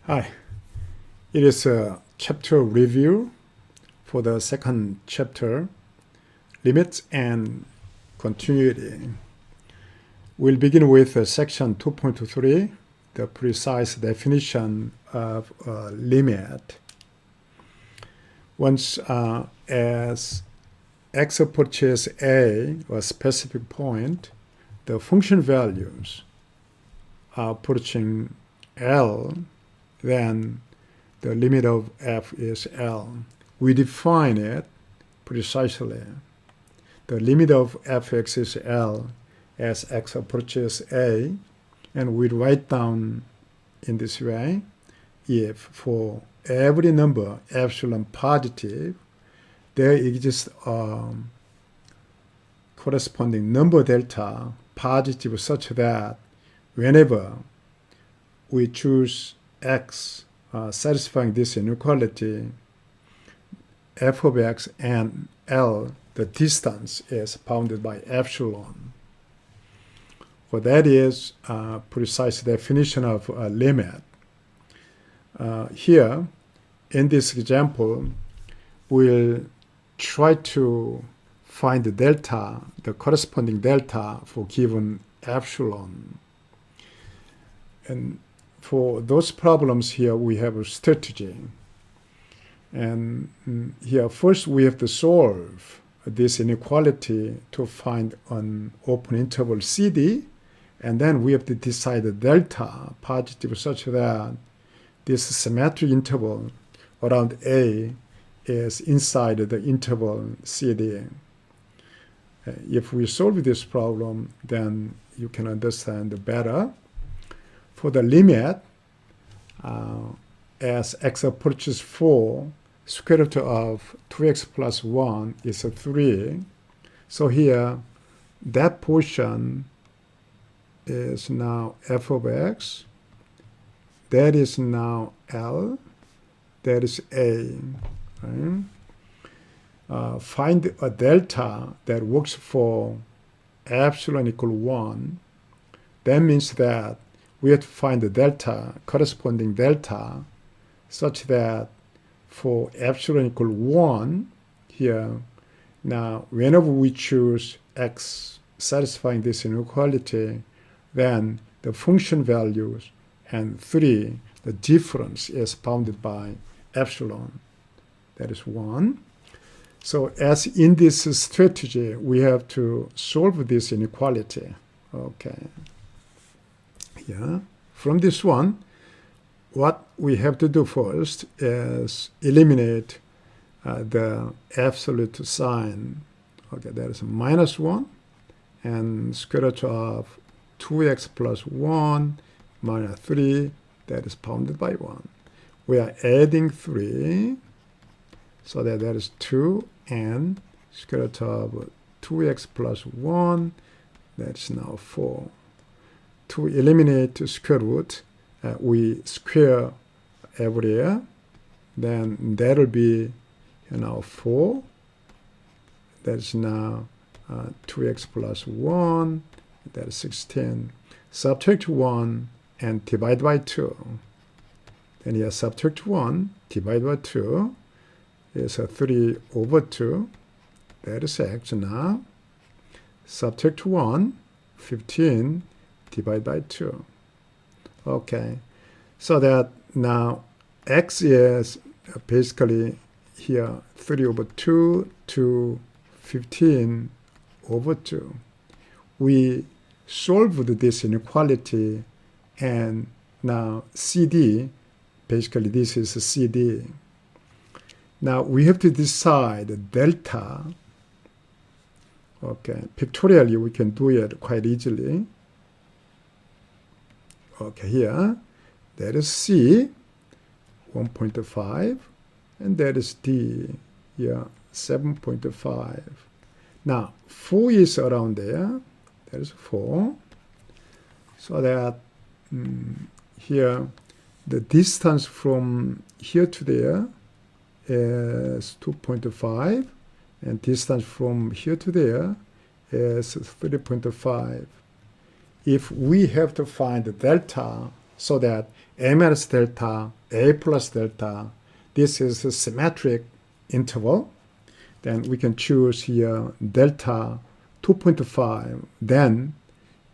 Hi, it is a chapter review for the second chapter, Limits and Continuity. We'll begin with section 2.23, the precise definition of a limit. Once as x approaches a specific point, the function values are approaching L, then the limit of f is L. We define it precisely. The limit of fx is L as x approaches a, and we write down in this way: if for every number epsilon positive, there exists a corresponding number delta positive such that whenever we choose x satisfying this inequality, f of x and L, the distance, is bounded by epsilon. Well, that is a precise definition of a limit. Here, in this example, we'll try to find the delta, the corresponding delta for given epsilon. And for those problems here, we have a strategy. And here, first we have to solve this inequality to find an open interval CD, and then we have to decide the delta positive such that this symmetric interval around A is inside the interval CD. If we solve this problem, then you can understand better. For the limit, as x approaches 4, square root of 2x plus 1 is 3. So here, that portion is now f of x. That is now L. That is A. Right? Find a delta that works for epsilon equal 1. That means that we have to find the delta, corresponding delta, such that for epsilon equal 1 here, now whenever we choose x satisfying this inequality, then the function values and 3, the difference is bounded by epsilon. That is 1. So as in this strategy, we have to solve this inequality. Okay. Yeah. From this one, what we have to do first is eliminate the absolute sign. Okay, that is minus 1, and square root of 2x plus 1 minus 3, that is bounded by 1. We are adding 3, so that is 2, and square root of 2x plus 1, that's now 4. To eliminate square root, we square everywhere. Then that will be 4. That's now 2x plus 1. That is 16. Subtract 1 and divide by 2. Then here subtract 1, divide by 2 is 3 over 2. That is x now. Subtract 1, 15. Divide by 2. Okay, so that now x is basically here 3 over 2 to 15 over 2. We solved this inequality, and now CD, basically this is CD. Now we have to decide delta. Okay, pictorially we can do it quite easily. Okay, here, that is C, 1.5, and that is D, here, 7.5. Now, 4 is around there, that is 4, so that here, the distance from here to there is 2.5, and distance from here to there is 3.5. If we have to find the delta so that a minus delta a plus delta, this is a symmetric interval, then we can choose here delta 2.5. Then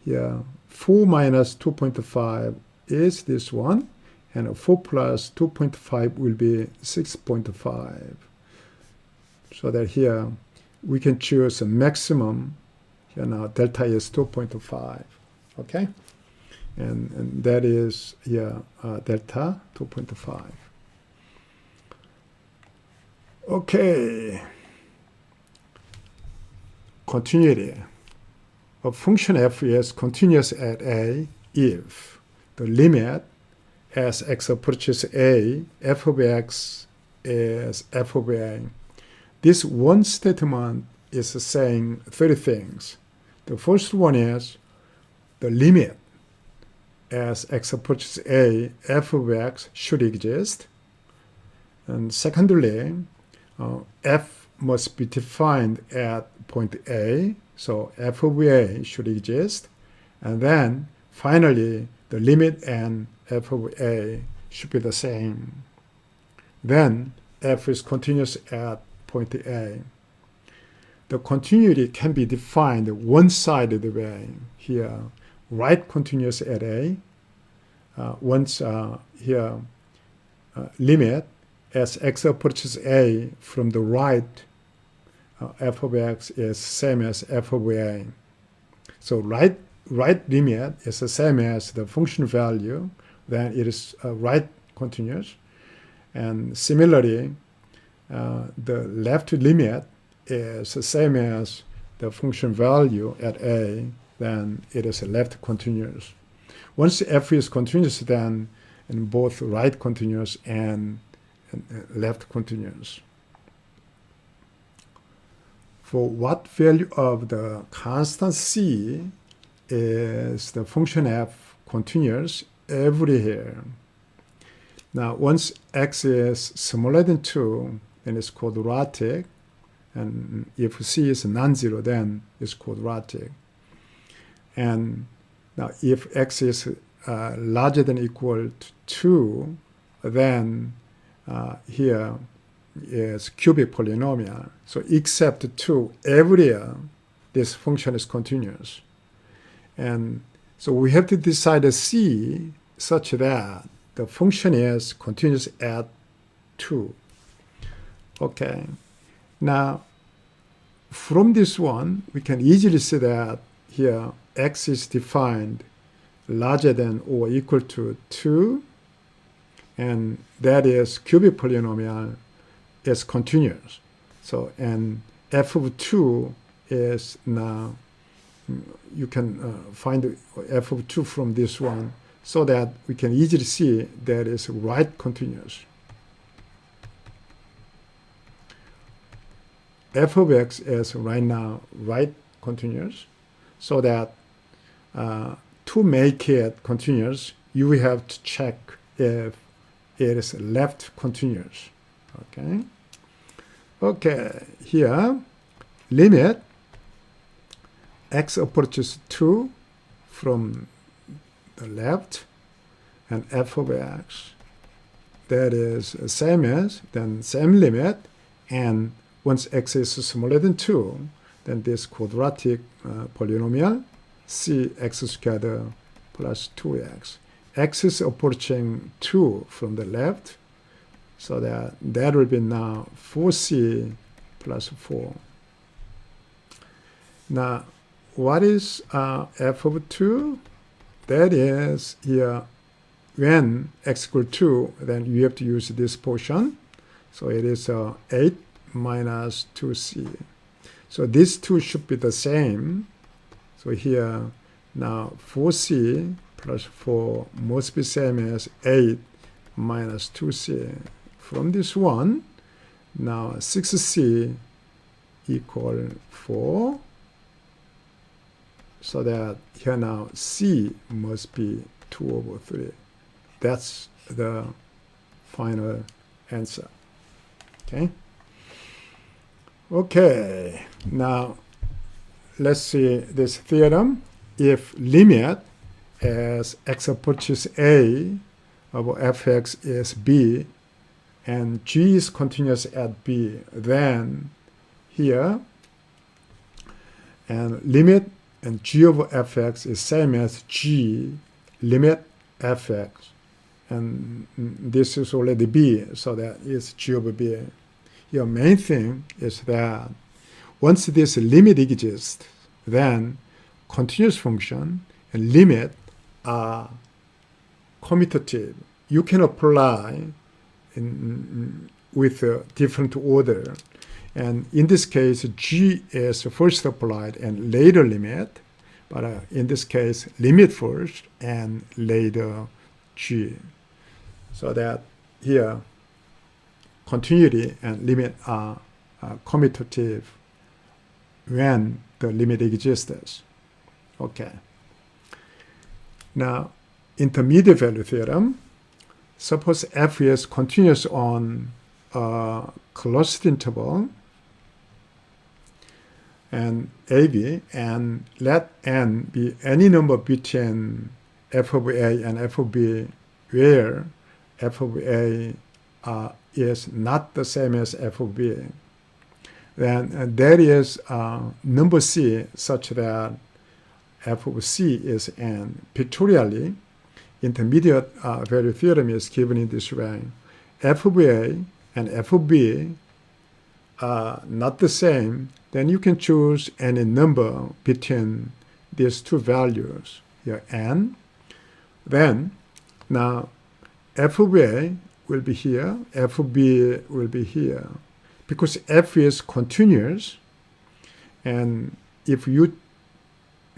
here 4 minus 2.5 is this one, and 4 plus 2.5 will be 6.5. So that here we can choose a maximum. Here now delta is 2.5. Okay, and that is here delta 2.5. Okay, continuity. A function f is continuous at a if the limit as x approaches a, f of x is f of a. This one statement is saying 30 things. The first one is the limit as x approaches a, f of x should exist. And secondly, f must be defined at point A, so f of a should exist. And then finally, the limit and f of a should be the same. Then f is continuous at point A. The continuity can be defined one-sided way. Here, right continuous at A. Once here, limit as x approaches A from the right, f of x is same as f of a. So right limit is the same as the function value, then it is right continuous. And similarly, the left limit is the same as the function value at a, then it is left continuous. Once f is continuous, then in both right continuous and left continuous. For what value of the constant c is the function f continuous everywhere? Now, once x is smaller than 2, then it's quadratic. And if c is non-zero, then it's quadratic. And now if x is larger than or equal to 2, then here is cubic polynomial. So except 2, everywhere this function is continuous. And so we have to decide a c such that the function is continuous at 2. Okay. Now, from this one, we can easily see that here x is defined larger than or equal to 2, and that is cubic polynomial is continuous. So, and f of 2 is now, you can find f of 2 from this one, so that we can easily see that is right continuous. F of x is right now right continuous, so that to make it continuous, you will have to check if it is left continuous. Okay. Okay, here, limit x approaches 2 from the left, and f of x, that is same as, then same limit, and once x is smaller than 2, then this quadratic polynomial, cx squared plus 2x. X is approaching 2 from the left, so that will be now 4c plus 4. Now, what is f of 2? That is here, when x equals 2, then you have to use this portion. So it is 8 minus 2c. So these two should be the same. So here, now 4c plus 4 must be same as 8 minus 2c. From this one, now 6c equal 4. So that here now c must be 2 over 3. That's the final answer. Okay. Okay, now let's see this theorem. If limit as x approaches a of fx is b, and g is continuous at b, then here, and limit and g of fx is same as g limit fx, and this is already b, so that is g of b. Your main thing is that once this limit exists, then continuous function and limit are commutative. You can apply with a different order. And in this case, g is first applied and later limit. But in this case, limit first and later g. So that here, continuity and limit are commutative when the limit exists. Okay. Now, intermediate value theorem. Suppose f is continuous on a closed interval and AB, and let n be any number between f of a and f of b where f of a is not the same as f of b. Then there is number c such that f of c is n. Pictorially, intermediate value theorem is given in this way. F of a and f of b are not the same, then you can choose any number between these two values, here n. Then, now f of a will be here, f of b will be here. Because f is continuous, and if you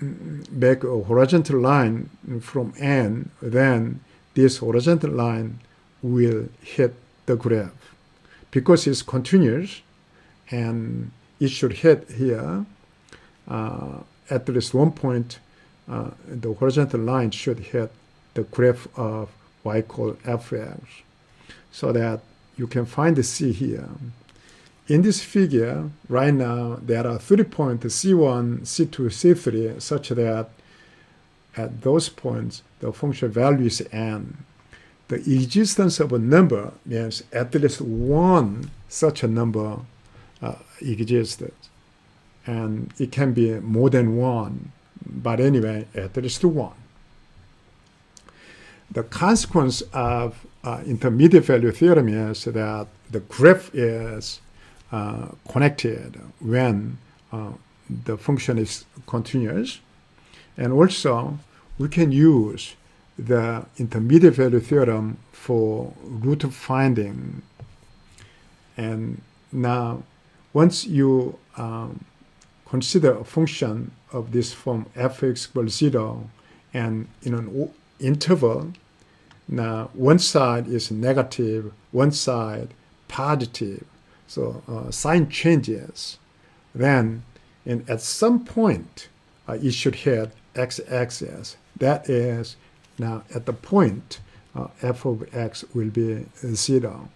make a horizontal line from n, then this horizontal line will hit the graph. Because it's continuous, and it should hit here, at least one point, the horizontal line should hit the graph of y called fx, so that you can find the c here. In this figure, right now, there are 3 points, C1, C2, C3, such that at those points, the function value is n. The existence of a number means at least one such a number exists. And it can be more than one, but anyway, at least one. The consequence of intermediate value theorem is that the graph is connected when the function is continuous. And also, we can use the intermediate value theorem for root finding. And now, once you consider a function of this form fx equals 0, and in an interval, now one side is negative, one side positive. So sign changes. Then, at some point, it should hit x-axis. That is, now at the point, f of x will be 0.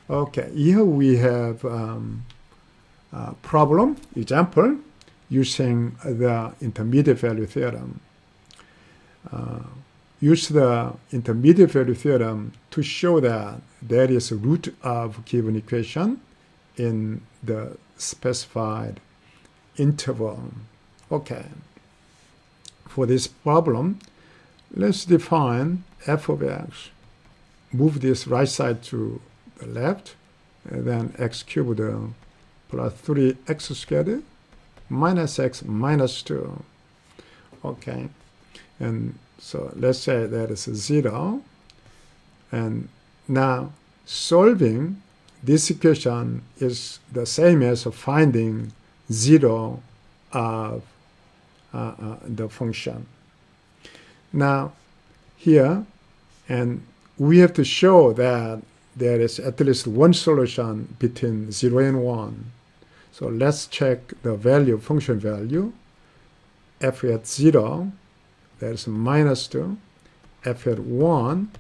Okay, here we have problem, example, using the intermediate value theorem. Use the intermediate value theorem to show that there is a root of given equation in the specified interval. Okay. For this problem, let's define f of x. Move this right side to the left, and then x cubed plus 3x squared minus x minus 2. Okay. And so let's say that is 0. And now solving this equation is the same as finding 0 of the function. Now here, and we have to show that there is at least one solution between 0 and 1. So let's check the value, function value. F at 0, that is minus 2. F at 1,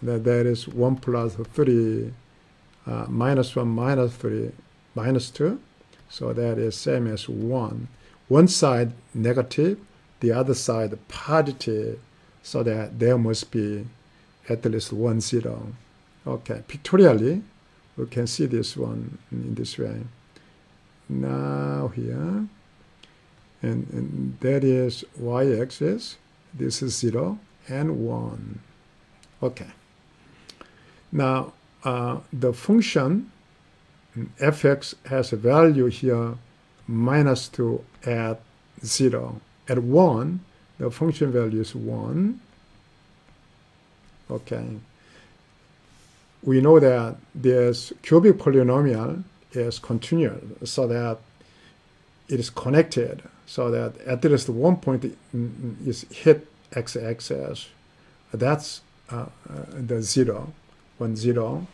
that is 1 plus 3, minus 1 minus 3, minus 2. So that is same as 1. One side negative, the other side positive, so that there must be at least 1, 0. Okay, pictorially, we can see this one in this way. Now here, and that is y-axis. This is 0 and 1. Okay. Now, the function fx has a value here -2 at 0. At 1, the function value is 1. Okay. We know that this cubic polynomial is continuous, so that it is connected, so that at least one point is hit x-axis. That's the 0, 1, 0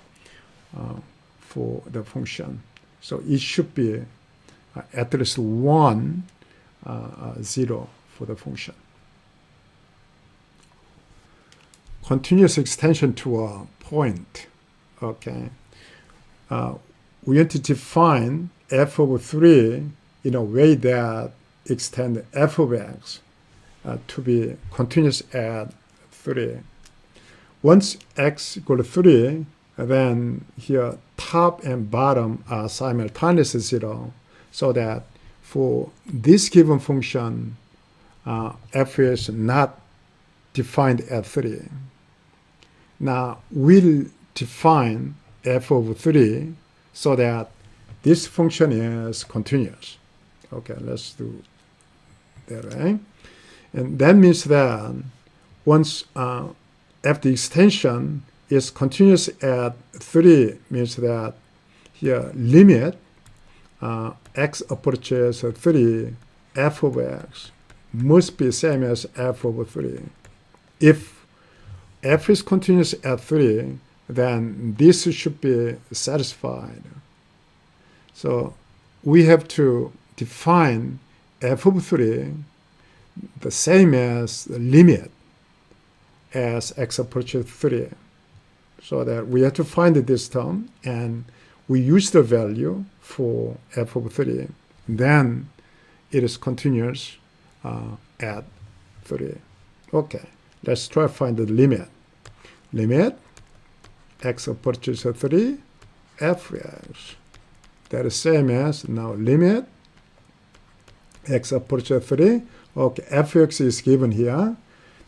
for the function. So it should be at least 1, 0 for the function. Continuous extension to a point. Okay. We want to define f of 3 in a way that extend f of x to be continuous at 3. Once x equal to 3, then here top and bottom are simultaneously 0, so that for this given function, f is not defined at 3. Now we'll define f of 3 so that this function is continuous. Okay, let's do that, right? And that means that once f the extension is continuous at 3, means that here limit x approaches 3, f of x must be same as f over 3. If f is continuous at 3, then this should be satisfied. So we have to define f of 3 the same as the limit as x approaches 3. So that we have to find this term, and we use the value for f of 3. Then it is continuous at 3. Okay, let's try to find the limit. Limit x approaches 3, fx. That is same as now limit x approaches 3. Okay, fx is given here.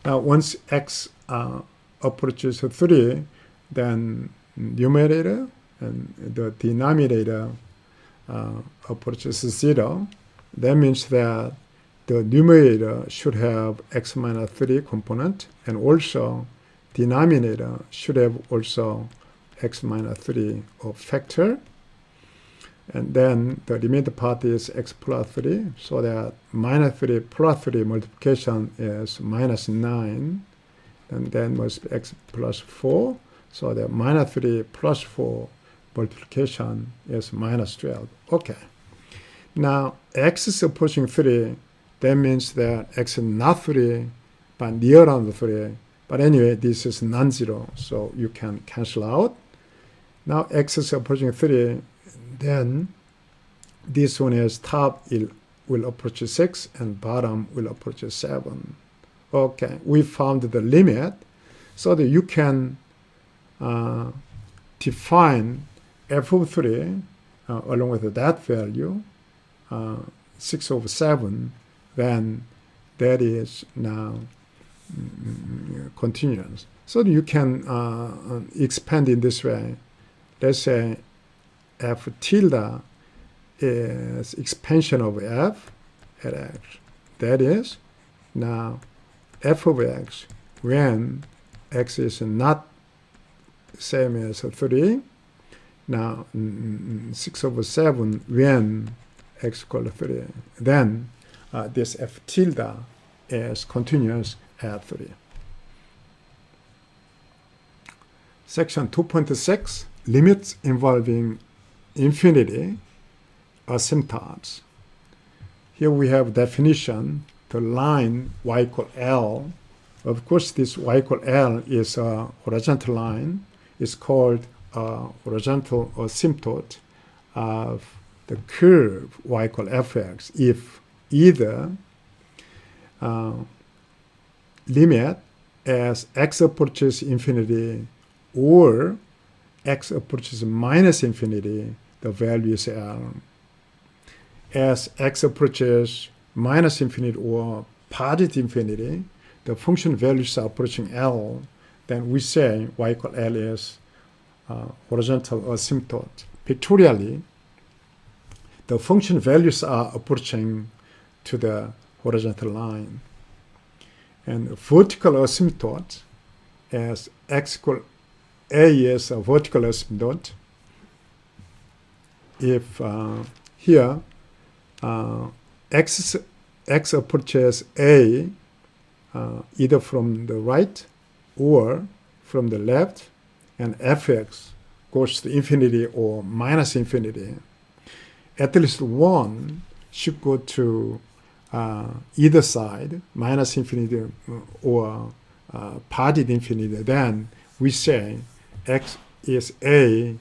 Now once x approaches 3, then numerator and the denominator approaches 0. That means that the numerator should have x minus 3 component, and also denominator should have also x minus 3 of factor. And then the remainder part is x plus 3, so that minus 3 plus 3 multiplication is minus 9. And then must be x plus 4, so that minus 3 plus 4 multiplication is minus 12. Okay. Now x is approaching 3. That means that x is not 3, but near around 3. But anyway, this is non-zero, so you can cancel out. Now x is approaching 3. Then this one is top will approach 6 and bottom will approach 7. Okay, we found the limit, so that you can define f of 3 along with that value, 6 over 7, then that is now continuous. So you can expand in this way. Let's say f tilde is expansion of f at x. That is now f of x when x is not same as 3. Now 6 over 7 when x equal to 3. Then this f tilde is continuous at 3. Section 2.6, limits involving infinity, asymptotes. Here we have definition, the line y equal L. Of course, this y equal L is a horizontal line. It's called a horizontal asymptote of the curve y equal fx if either limit as x approaches infinity or x approaches minus infinity, the value is L. As x approaches minus infinity or positive infinity, the function values are approaching L, then we say y equal L is horizontal asymptote. Pictorially, the function values are approaching to the horizontal line. And vertical asymptote, as x equal a is a vertical asymptote, if here x approaches a either from the right or from the left, and fx goes to infinity or minus infinity, at least one should go to either side, minus infinity or positive infinity. Then we say x is a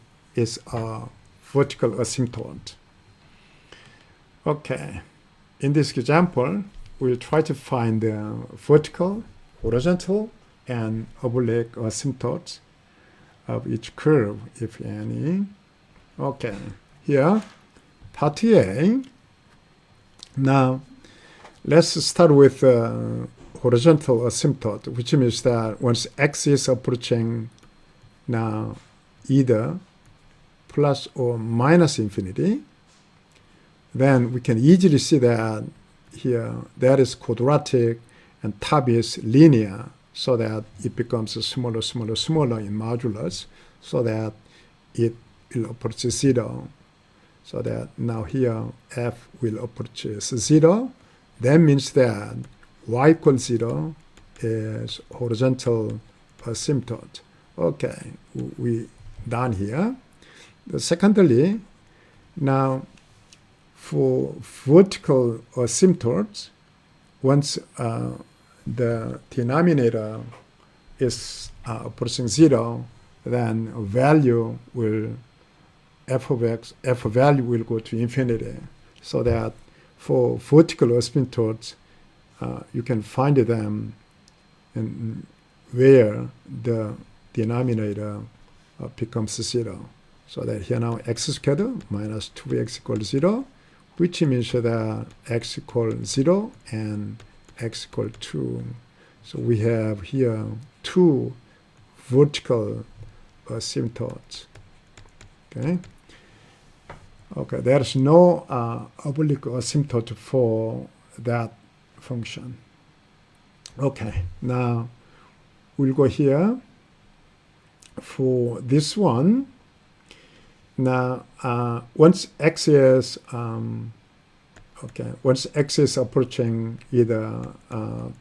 vertical asymptote. Okay, in this example, we'll try to find the vertical, horizontal, and oblique asymptotes of each curve, if any. Okay, here, part A. Now, let's start with horizontal asymptote, which means that once x is approaching now either plus or minus infinity, then we can easily see that here that is quadratic and top is linear, so that it becomes smaller, smaller, smaller in modulus, so that it will approach 0. So that now here f will approach 0. That means that y equals 0 is horizontal asymptote. Okay, we done here. Secondly, now for vertical asymptotes, once the denominator is approaching 0, then value will f value will go to infinity. So that for vertical asymptotes, you can find them in where the denominator becomes 0. So that here now x squared minus 2x equals 0, which means that x equals 0 and x equals 2. So we have here two vertical asymptotes. Okay. Okay, there's no oblique asymptote for that function. Okay, now we'll go here for this one. Now, once x is once x is approaching either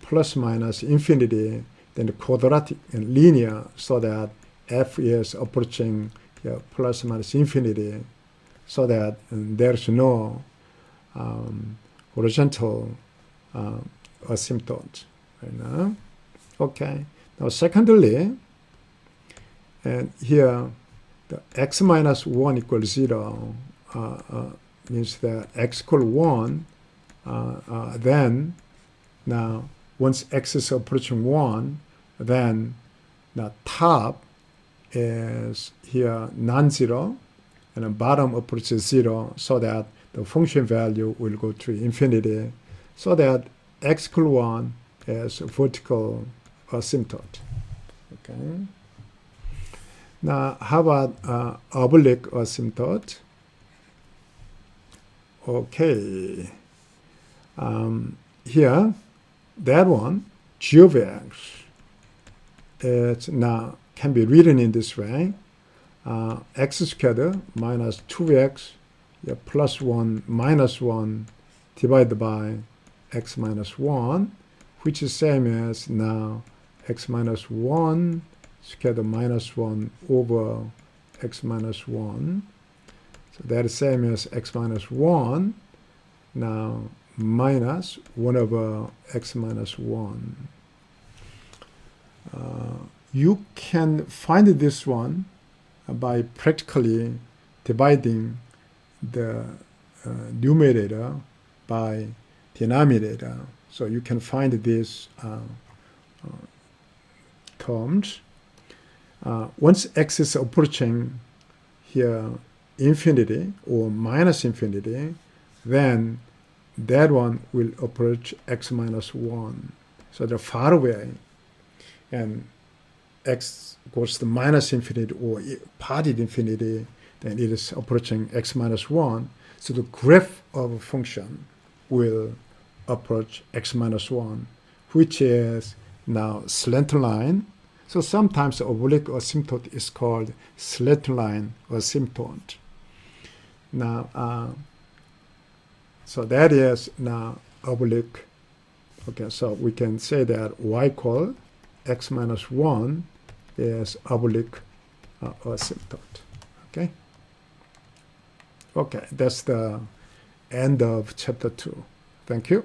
plus minus infinity, then the quadratic and linear, so that f is approaching plus minus infinity, so that there's no horizontal asymptote right now. Okay. Now, secondly, and here the x minus 1 equals 0 means that x equals 1. Then now once x is approaching 1, then the top is here non-zero, and the bottom approaches 0, so that the function value will go to infinity, so that x equals 1 is a vertical asymptote. Okay. Now, how about oblique asymptote? Okay. Here, that one, g of x, it now can be written in this way. X squared minus 2x plus 1 minus 1 divided by x minus 1, which is same as now x minus 1 squared minus 1 over x minus 1. So that is same as x minus 1, now minus 1 over x minus 1. You can find this one by practically dividing the numerator by denominator. So you can find this terms. Once x is approaching here infinity or minus infinity, then that one will approach x minus 1. So they're far away, and x goes to minus infinity or partied infinity, then it is approaching x minus 1. So the graph of a function will approach x minus 1, which is now slanted line. So sometimes oblique asymptote is called slanted line asymptote. Now, so that is now oblique. Okay, so we can say that y equal x minus 1 is oblique asymptote. Okay. Okay, that's the end of chapter 2. Thank you.